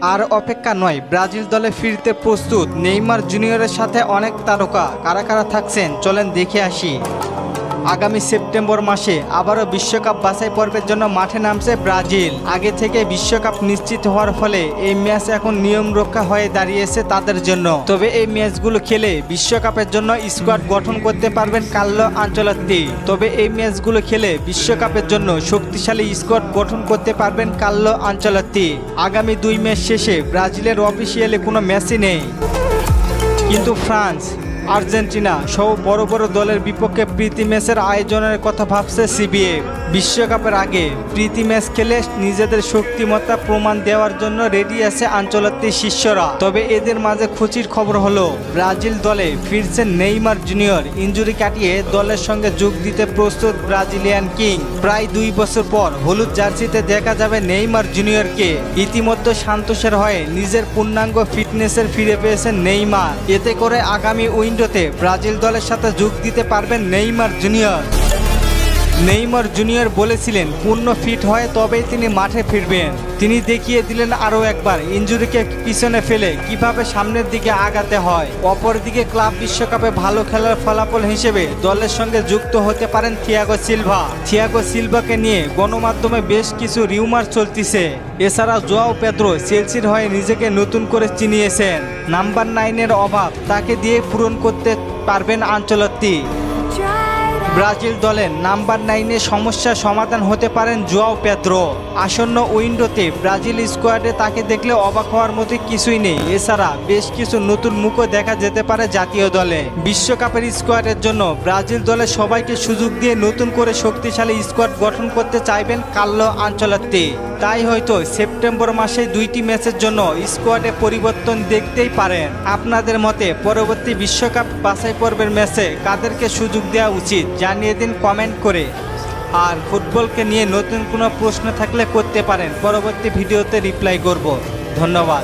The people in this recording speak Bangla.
আর অপেক্ষা নয়, ব্রাজিল দলে ফিরতে প্রস্তুত নেইমার জুনিয়রের সাথে অনেক তারকা। কারা কারা থাকছেন চলেন দেখে আসি। আগামী সেপ্টেম্বর মাসে আবারও বিশ্বকাপ বাছাই পর্বের জন্য মাঠে নামছে ব্রাজিল। আগে থেকে বিশ্বকাপ নিশ্চিত হওয়ার ফলে এই ম্যাচ এখন নিয়ম রক্ষা হয়ে দাঁড়িয়েছে তাদের জন্য। তবে এই ম্যাচগুলো খেলে বিশ্বকাপের জন্য স্কোয়াড গঠন করতে পারবেন কার্লো আনচেলত্তি। তবে এই ম্যাচগুলো খেলে বিশ্বকাপের জন্য শক্তিশালী স্কোয়াড গঠন করতে পারবেন কার্লো আনচেলত্তি। আগামী 2 ম্যাচ শেষে ব্রাজিলের অফিসিয়ালি কোনো ম্যাচই নেই, কিন্তু ফ্রান্স, আর্জেন্টিনা সহ বড় বড় দলের বিপক্ষে প্রীতি ম্যাচের আয়োজনের কথা ভাবছে সিবিএফ। বিশ্বকাপের আগে প্রীতি ম্যাচ খেলে নিজেদের শক্তিমত্তা প্রমাণ দেওয়ার জন্য রেডি আছে আনচেলত্তির শিষ্যরা। তবে এদের মাঝে খুশির খবর হলো ব্রাজিল দলে ফিরছেন নেইমার জুনিয়র। ইনজুরি কাটিয়ে দলের সঙ্গে যোগ দিতে প্রস্তুত ব্রাজিলিয়ান কিং। প্রায় 2 বছর পর হলুদ জার্সিতে দেখা যাবে নেইমার জুনিয়রকে। ইতিমধ্যে সান্তোসের হয়ে নিজের পূর্ণাঙ্গ ফিটনেসের ফিরে পেয়েছেন নেইমার। এতে করে আগামী উইন্ডোতে ব্রাজিল দলের সাথে যোগ দিতে পারবেন নেইমার জুনিয়র। নেইমার জুনিয়র বলেছিলেন পূর্ণ ফিট হয় তবেই তিনি মাঠে ফিরবেন। তিনি দেখিয়ে দিলেন আরও একবার ইনজুরিকে পিছনে ফেলে কিভাবে সামনের দিকে আগাতে হয়। অপরদিকে ক্লাব বিশ্বকাপে ভালো খেলার ফলাফল হিসেবে দলের সঙ্গে যুক্ত হতে পারেন থিয়াগো সিলভা। থিয়াগো সিলভাকে নিয়ে গণমাধ্যমে বেশ কিছু রিউমার চলতিছে। এছাড়া জোয়াও পেদ্রো চেলসির হয়ে নিজেকে নতুন করে চিনিয়েছেন। নাম্বার 9-এর অভাব তাকে দিয়ে পূরণ করতে পারবেন আনচেলত্তি। ব্রাজিল দলের নাম্বার 9-এর সমস্যার সমাধান হতে পারেন জোয়াও পেদ্রো। আসন্ন উইন্ডোতে ব্রাজিল স্কোয়াডে তাকে দেখলে অবাক হওয়ার মতো কিছুই নেই। এছাড়া বেশ কিছু নতুন মুখও দেখা যেতে পারে জাতীয় দলে। বিশ্বকাপের স্কোয়াডের জন্য ব্রাজিল দলের সবাইকে সুযোগ দিয়ে নতুন করে শক্তিশালী স্কোয়াড গঠন করতে চাইবেন কার্লো আনচেলত্তি। তাই হয়তো সেপ্টেম্বর মাসে 2টি ম্যাচের জন্য স্কোয়াডে পরিবর্তন দেখতেই পারেন। আপনাদের মতে পরবর্তী বিশ্বকাপ বাছাই পর্বের ম্যাচে কাদেরকে সুযোগ দেওয়া উচিত জানিয়ে দিন কমেন্ট করে। আর ফুটবলকে নিয়ে নতুন কোনো প্রশ্ন থাকলে করতে পারেন, পরবর্তী ভিডিওতে রিপ্লাই করব। ধন্যবাদ।